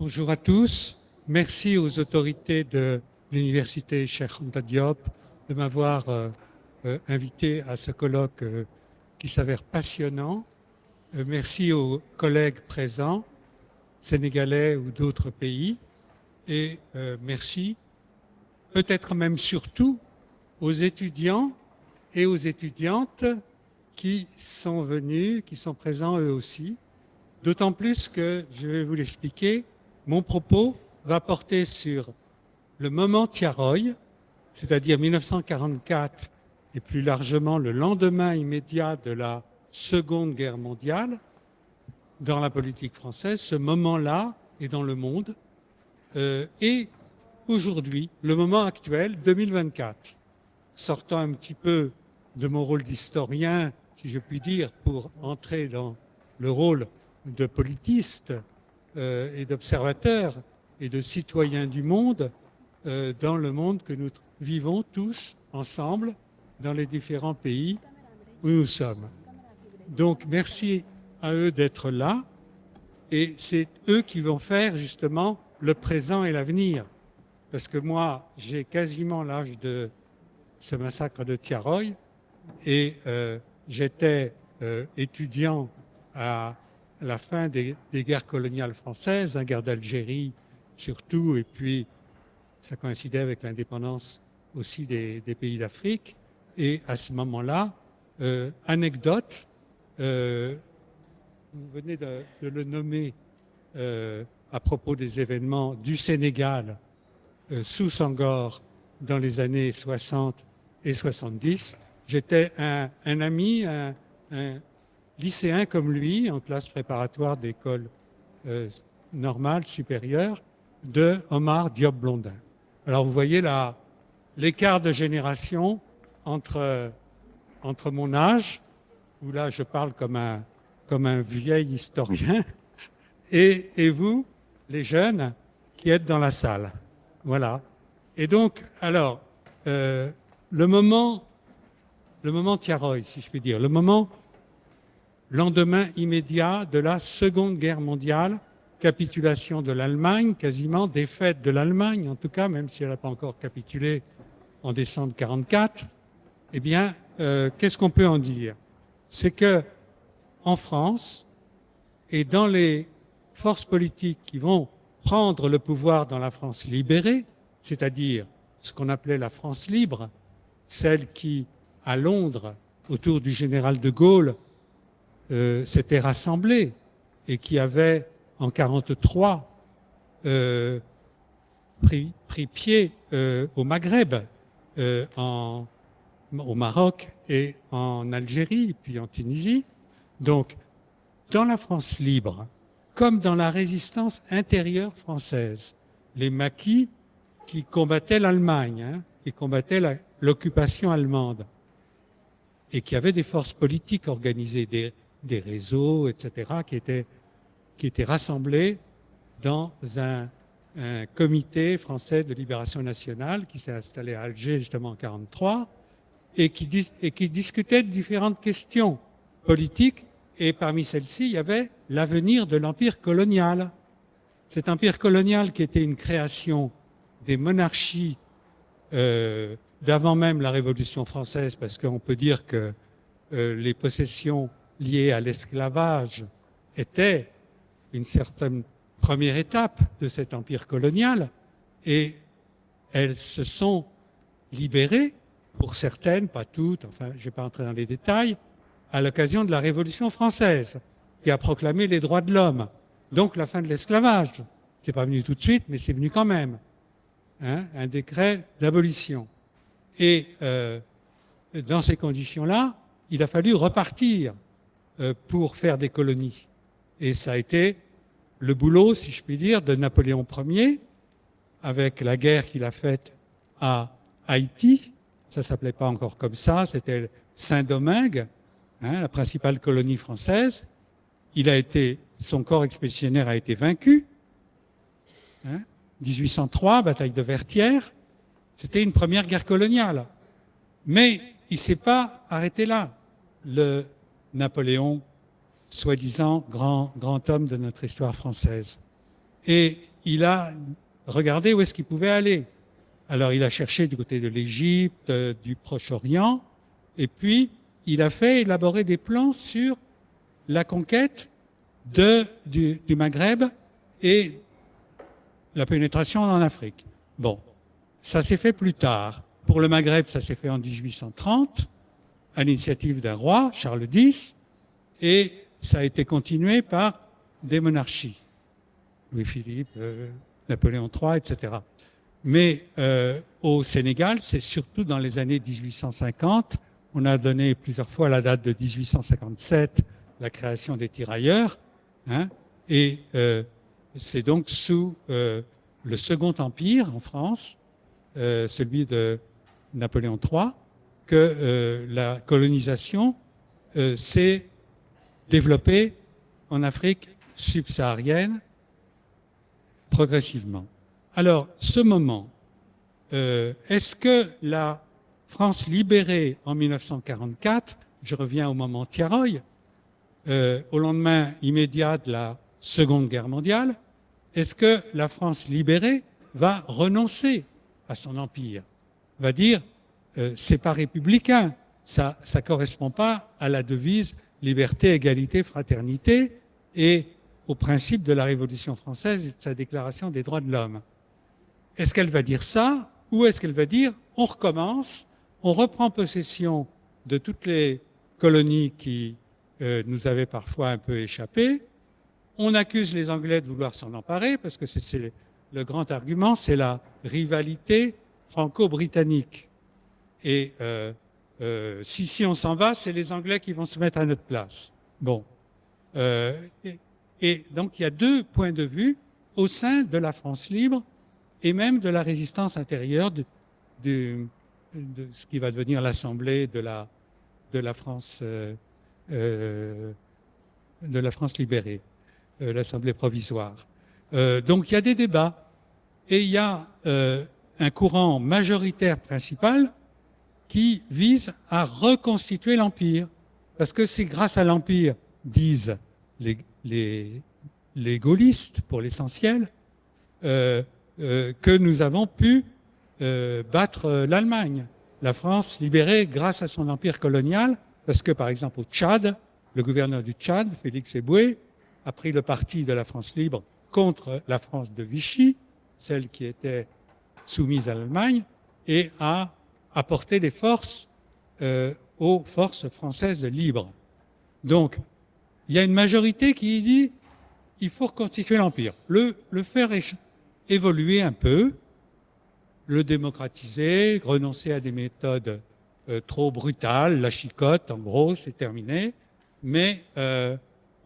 Bonjour à tous. Merci aux autorités de l'Université Cheikh Anta Diop de m'avoir invité à ce colloque qui s'avère passionnant. Merci aux collègues présents, sénégalais ou d'autres pays. Et merci, peut-être même surtout, aux étudiants et aux étudiantes qui sont venus, qui sont présents eux aussi. D'autant plus que, je vais vous l'expliquer, mon propos va porter sur le moment Tiaroy, c'est-à-dire 1944 et plus largement le lendemain immédiat de la Seconde Guerre mondiale dans la politique française, ce moment-là et dans le monde, et aujourd'hui, le moment actuel, 2024. Sortant un petit peu de mon rôle d'historien, si je puis dire, pour entrer dans le rôle de politiste et d'observateur et de citoyen du monde, dans le monde que nous vivons tous ensemble dans les différents pays où nous sommes. Donc merci à eux d'être là et c'est eux qui vont faire justement le présent et l'avenir. Parce que moi, j'ai quasiment l'âge de ce massacre de Tiaroy et j'étais étudiant à la fin des guerres coloniales françaises, la guerre d'Algérie surtout, et puis ça coïncidait avec l'indépendance aussi des pays d'Afrique. Et à ce moment-là, anecdote, vous venez de le nommer à propos des événements du Sénégal sous Senghor dans les années 60 et 70. J'étais un ami, un lycéen comme lui, en classe préparatoire d'école normale, supérieure, de Omar Diop Blondin. Alors vous voyez l'écart de génération entre mon âge, où là je parle comme un vieil historien, et vous, les jeunes, qui êtes dans la salle. Voilà. Et donc, alors, le moment Tiaroy, si je puis dire, le moment lendemain immédiat de la Seconde Guerre mondiale, capitulation de l'Allemagne, quasiment défaite de l'Allemagne, en tout cas, même si elle n'a pas encore capitulé en décembre 1944, eh bien, qu'est-ce qu'on peut en dire? C'est que en France et dans les forces politiques qui vont prendre le pouvoir dans la France libérée, c'est-à-dire ce qu'on appelait la France libre, celle qui, à Londres, autour du général de Gaulle, s'était rassemblée et qui avait, en 1943, pris pied au Maghreb, au Maroc et en Algérie, puis en Tunisie. Donc, dans la France libre, comme dans la résistance intérieure française, les maquis qui combattaient l'Allemagne, qui combattaient l'occupation allemande, et qui avaient des forces politiques organisées, des réseaux, etc., qui étaient rassemblés dans un comité français de libération nationale qui s'est installé à Alger justement en 1943 et qui discutait de différentes questions politiques. Et parmi celles-ci, il y avait l'avenir de l'empire colonial. Cet empire colonial qui était une création des monarchies d'avant même la Révolution française, parce qu'on peut dire que les possessions liées à l'esclavage étaient une certaine première étape de cet empire colonial, et elles se sont libérées, pour certaines, pas toutes, enfin je ne vais pas entrer dans les détails, à l'occasion de la Révolution française, qui a proclamé les droits de l'homme, donc la fin de l'esclavage. C'est pas venu tout de suite, mais c'est venu quand même. Un décret d'abolition. Et dans ces conditions-là, il a fallu repartir pour faire des colonies. Et ça a été le boulot, si je puis dire, de Napoléon Ier, avec la guerre qu'il a faite à Haïti. Ça ne s'appelait pas encore comme ça, c'était Saint-Domingue, la principale colonie française. Son corps expéditionnaire a été vaincu. 1803, bataille de Vertières, c'était une première guerre coloniale. Mais il ne s'est pas arrêté là. Le Napoléon, soi-disant grand homme de notre histoire française. et il a regardé où est-ce qu'il pouvait aller. Alors il a cherché du côté de l'Égypte, du Proche-Orient, et puis il a fait élaborer des plans sur la conquête du Maghreb et la pénétration en Afrique. Bon, ça s'est fait plus tard. Pour le Maghreb, ça s'est fait en 1830, à l'initiative d'un roi, Charles X, et ça a été continué par des monarchies, Louis-Philippe, Napoléon III, etc. Mais au Sénégal, c'est surtout dans les années 1850, on a donné plusieurs fois la date de 1857, la création des tirailleurs, hein, et c'est donc sous le Second Empire en France, celui de Napoléon III, que la colonisation s'est développée en Afrique subsaharienne progressivement. Alors, ce moment, est-ce que la France libérée en 1944, je reviens au moment Tiaroy, au lendemain immédiat de la Seconde Guerre mondiale, est-ce que la France libérée va renoncer à son empire, va dire c'est pas républicain, ça correspond pas à la devise liberté, égalité, fraternité et au principe de la Révolution française et de sa déclaration des droits de l'homme. Est-ce qu'elle va dire ça ou est-ce qu'elle va dire on recommence, on reprend possession de toutes les colonies qui nous avaient parfois un peu échappé, on accuse les Anglais de vouloir s'en emparer parce que c'est le grand argument, c'est la rivalité franco-britannique. Et si on s'en va, c'est les Anglais qui vont se mettre à notre place. Bon. Et donc, il y a deux points de vue au sein de la France libre et même de la résistance intérieure de ce qui va devenir l'Assemblée de la France libérée, l'Assemblée provisoire. Donc, il y a des débats et il y a un courant majoritaire principal qui vise à reconstituer l'Empire. Parce que c'est grâce à l'Empire, disent les gaullistes, pour l'essentiel, que nous avons pu battre l'Allemagne. La France libérée grâce à son empire colonial, parce que, par exemple, au Tchad, le gouverneur du Tchad, Félix Éboué, a pris le parti de la France libre contre la France de Vichy, celle qui était soumise à l'Allemagne, et a apporté des forces aux forces françaises libres. Donc, il y a une majorité qui dit il faut reconstituer l'Empire, le faire évoluer un peu, le démocratiser, renoncer à des méthodes trop brutales, la chicotte, en gros, c'est terminé, mais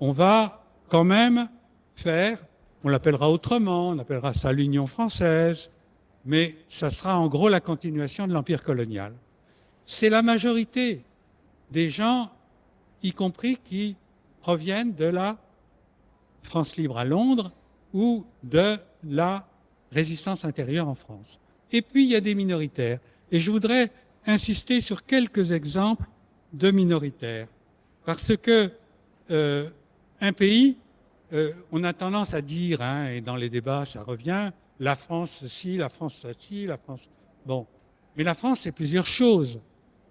on va quand même faire, on l'appellera autrement, on appellera ça l'Union française, mais ça sera en gros la continuation de l'Empire colonial. C'est la majorité des gens, y compris qui proviennent de la France libre à Londres ou de la résistance intérieure en France. Et puis, il y a des minoritaires. Et je voudrais insister sur quelques exemples de minoritaires. Parce que un pays, on a tendance à dire, hein, et dans les débats, ça revient, la France ceci, la France ceci, la France... Bon, mais la France, c'est plusieurs choses.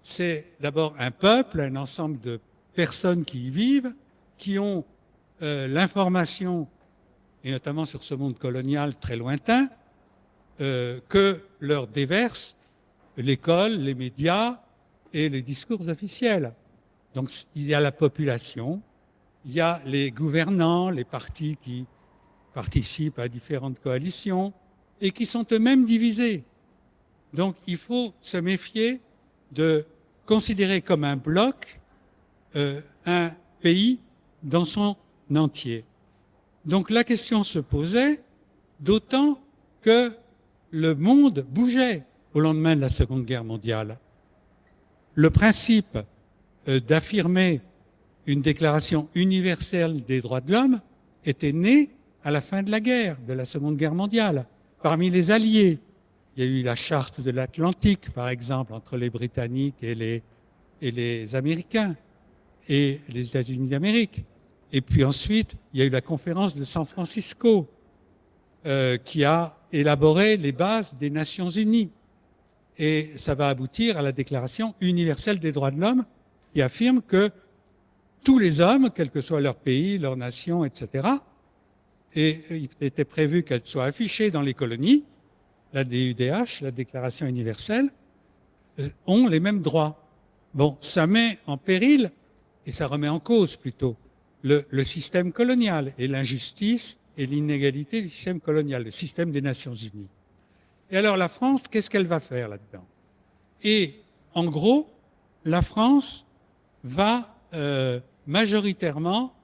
C'est d'abord un peuple, un ensemble de personnes qui y vivent, qui ont l'information, et notamment sur ce monde colonial très lointain, que leur déverse l'école, les médias et les discours officiels. Donc il y a la population, il y a les gouvernants, les partis qui participent à différentes coalitions et qui sont eux-mêmes divisés. Donc il faut se méfier de considérer comme un bloc un pays dans son entier. Donc la question se posait, d'autant que le monde bougeait au lendemain de la Seconde Guerre mondiale. Le principe d'affirmer une déclaration universelle des droits de l'homme était né à la fin de la guerre, de la Seconde Guerre mondiale. Parmi les alliés, il y a eu la charte de l'Atlantique, par exemple, entre les Britanniques et les Américains et les États-Unis d'Amérique. Et puis ensuite, il y a eu la conférence de San Francisco. qui a élaboré les bases des Nations Unies. Et ça va aboutir à la Déclaration universelle des droits de l'homme qui affirme que tous les hommes, quel que soit leur pays, leur nation, etc., et il était prévu qu'elle soit affichée dans les colonies, la DUDH, la Déclaration universelle, ont les mêmes droits. Bon, ça met en péril, et ça remet en cause plutôt, le système colonial et l'injustice et l'inégalité du système colonial, le système des Nations Unies. Et alors la France, qu'est-ce qu'elle va faire là-dedans? Et en gros, la France va majoritairement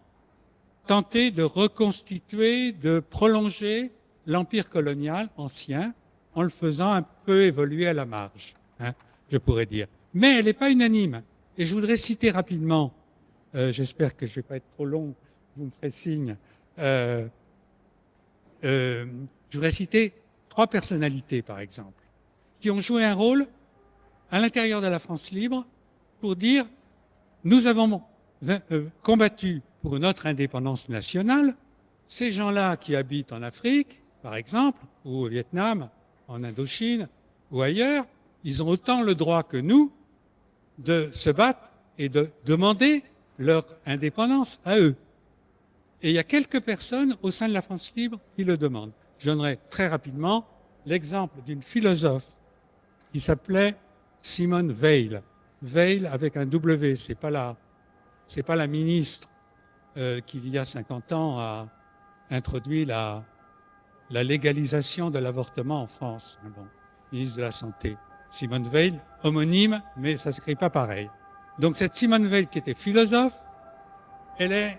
tenter de reconstituer, de prolonger l'empire colonial ancien en le faisant un peu évoluer à la marge, hein, je pourrais dire. Mais elle n'est pas unanime. Et je voudrais citer rapidement, j'espère que je ne vais pas être trop long, vous me ferez signe, je voudrais citer 3 personnalités, par exemple, qui ont joué un rôle à l'intérieur de la France libre pour dire « nous avons combattu pour notre indépendance nationale, ces gens-là qui habitent en Afrique, par exemple, ou au Vietnam, en Indochine ou ailleurs, ils ont autant le droit que nous de se battre et de demander leur indépendance à eux. » Et il y a quelques personnes au sein de la France libre qui le demandent. Je donnerai très rapidement l'exemple d'une philosophe qui s'appelait Simone Veil. Veil avec un W, c'est pas la ministre qui, il y a 50 ans, a introduit la légalisation de l'avortement en France. Bon, ministre de la Santé. Simone Veil, homonyme, mais ça ne s'écrit pas pareil. Donc cette Simone Veil qui était philosophe, elle est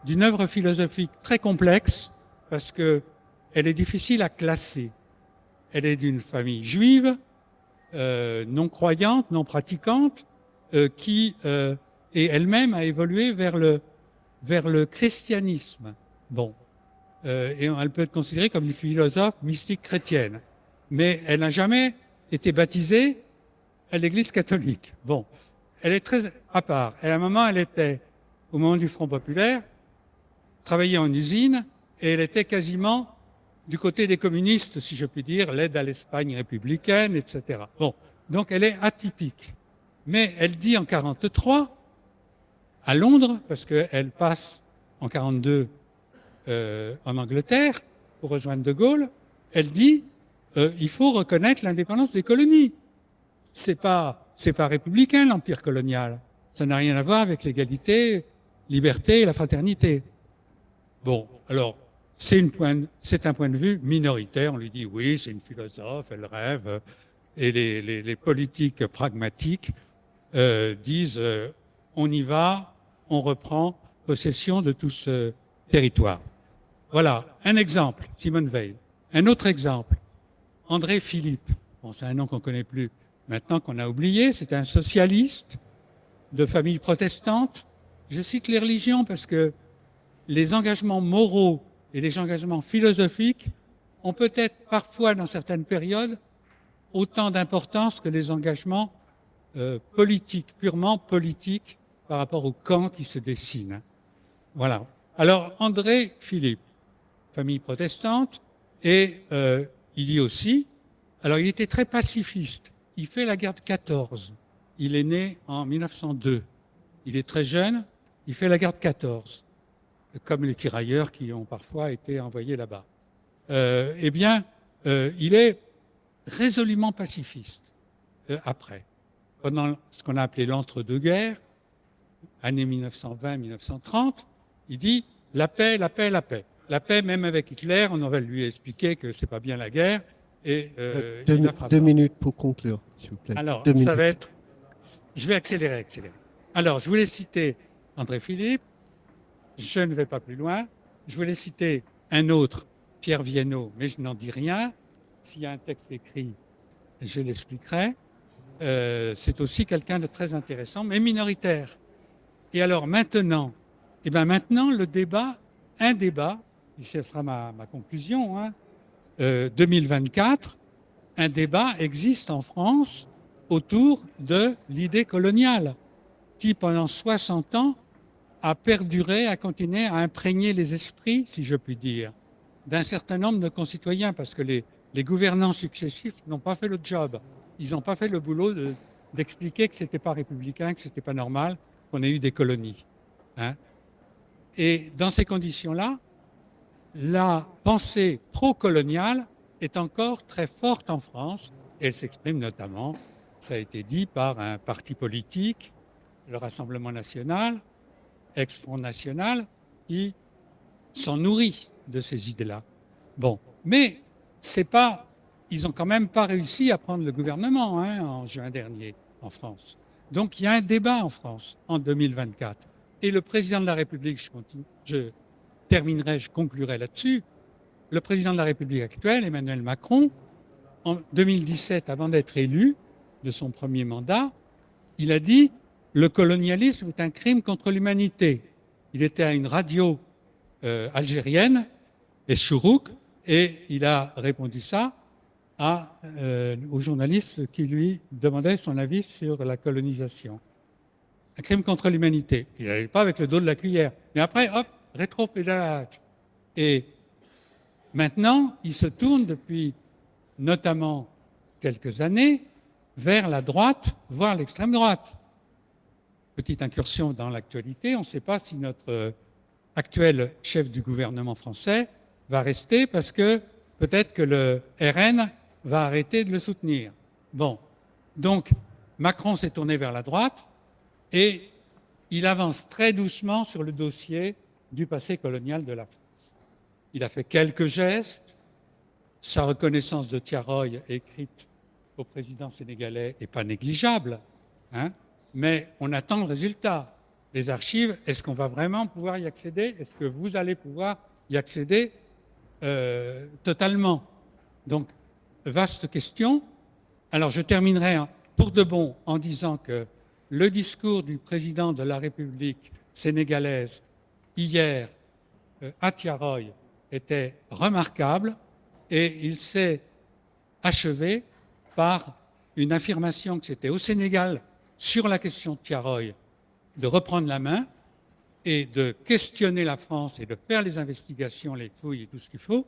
d'une œuvre philosophique très complexe parce que elle est difficile à classer. Elle est d'une famille juive, non croyante, non pratiquante, qui et elle-même a évolué vers le christianisme. Bon, et elle peut être considérée comme une philosophe mystique chrétienne, mais elle n'a jamais été baptisée à l'Église catholique. Bon, elle est très à part. Et à un moment, elle était, au moment du Front populaire, travaillait en usine, et elle était quasiment du côté des communistes, si je puis dire, l'aide à l'Espagne républicaine, etc. Bon, donc elle est atypique. Mais elle dit en 1943, à Londres, parce qu'elle passe en 1942 en Angleterre pour rejoindre De Gaulle, elle dit il faut reconnaître l'indépendance des colonies. C'est pas républicain l'empire colonial. Ça n'a rien à voir avec l'égalité, liberté et la fraternité. Bon, alors c'est un point de vue minoritaire. On lui dit oui, c'est une philosophe, elle rêve. Et les politiques pragmatiques disent on y va, on reprend possession de tout ce territoire. Voilà, un exemple, Simone Veil. Un autre exemple, André Philippe. Bon, c'est un nom qu'on ne connaît plus maintenant, qu'on a oublié. C'est un socialiste de famille protestante. Je cite les religions parce que les engagements moraux et les engagements philosophiques ont peut-être parfois, dans certaines périodes, autant d'importance que les engagements politiques, purement politiques, par rapport au camp qui se dessine. Voilà. Alors, André Philippe, famille protestante, et il dit aussi, alors il était très pacifiste, il fait la guerre de 14, il est né en 1902, il est très jeune, il fait la guerre de 14, comme les tirailleurs qui ont parfois été envoyés là-bas. Eh bien, il est résolument pacifiste après, pendant ce qu'on a appelé l'entre-deux-guerres, année 1920-1930, il dit la paix, la paix, la paix. La paix, même avec Hitler, on va lui expliquer que c'est pas bien la guerre. Et, deux minutes pour conclure, s'il vous plaît. Alors, ça va être... Je vais accélérer. Alors, je voulais citer André Philippe. Je ne vais pas plus loin. Je voulais citer un autre, Pierre Viennot, mais je n'en dis rien. S'il y a un texte écrit, je l'expliquerai. C'est aussi quelqu'un de très intéressant, mais minoritaire. Et alors maintenant, le débat, un débat, et ce sera ma conclusion, 2024, un débat existe en France autour de l'idée coloniale, qui pendant 60 ans a perduré, a continué à imprégner les esprits, si je puis dire. d'un certain nombre de concitoyens, parce que les gouvernants successifs n'ont pas fait le job. Ils n'ont pas fait le boulot d'expliquer que ce n'était pas républicain, que ce n'était pas normal qu'on ait eu des colonies. Hein. Et dans ces conditions-là, la pensée pro-coloniale est encore très forte en France, et elle s'exprime notamment, ça a été dit, par un parti politique, le Rassemblement national, ex-Front national, qui s'en nourrit de ces idées-là. Bon, mais c'est pas, ils n'ont quand même pas réussi à prendre le gouvernement en juin dernier en France. Donc il y a un débat en France en 2024. Et le président de la République, je terminerai, je conclurai là-dessus, le président de la République actuel, Emmanuel Macron, en 2017, avant d'être élu de son premier mandat, il a dit « Le colonialisme est un crime contre l'humanité ». Il était à une radio algérienne, les Chourouk, et il a répondu ça aux journalistes qui lui demandaient son avis sur la colonisation. Un crime contre l'humanité. Il n'allait pas avec le dos de la cuillère. Mais après, hop, rétropédalage. Et maintenant, il se tourne depuis notamment quelques années vers la droite, voire l'extrême droite. Petite incursion dans l'actualité, on ne sait pas si notre actuel chef du gouvernement français va rester parce que peut-être que le RN va arrêter de le soutenir. Bon, donc Macron s'est tourné vers la droite et il avance très doucement sur le dossier du passé colonial de la France. Il a fait quelques gestes, sa reconnaissance de Tiaroy écrite au président sénégalais n'est pas négligeable, mais on attend le résultat. Les archives, est-ce qu'on va vraiment pouvoir y accéder? Est-ce que vous allez pouvoir y accéder totalement? Donc, vaste question. Alors, je terminerai pour de bon en disant que le discours du président de la République sénégalaise hier à Tiaroy était remarquable et il s'est achevé par une affirmation que c'était au Sénégal sur la question de Tiaroy de reprendre la main et de questionner la France et de faire les investigations, les fouilles et tout ce qu'il faut.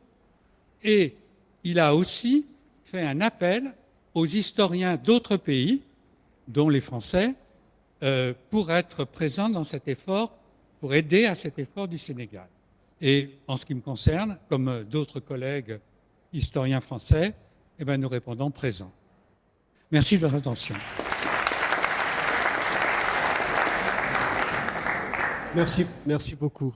Et il a aussi fait un appel aux historiens d'autres pays, dont les Français, pour être présents dans cet effort, pour aider à cet effort du Sénégal. Et en ce qui me concerne, comme d'autres collègues historiens français, nous répondons présents. Merci de votre attention. Merci beaucoup.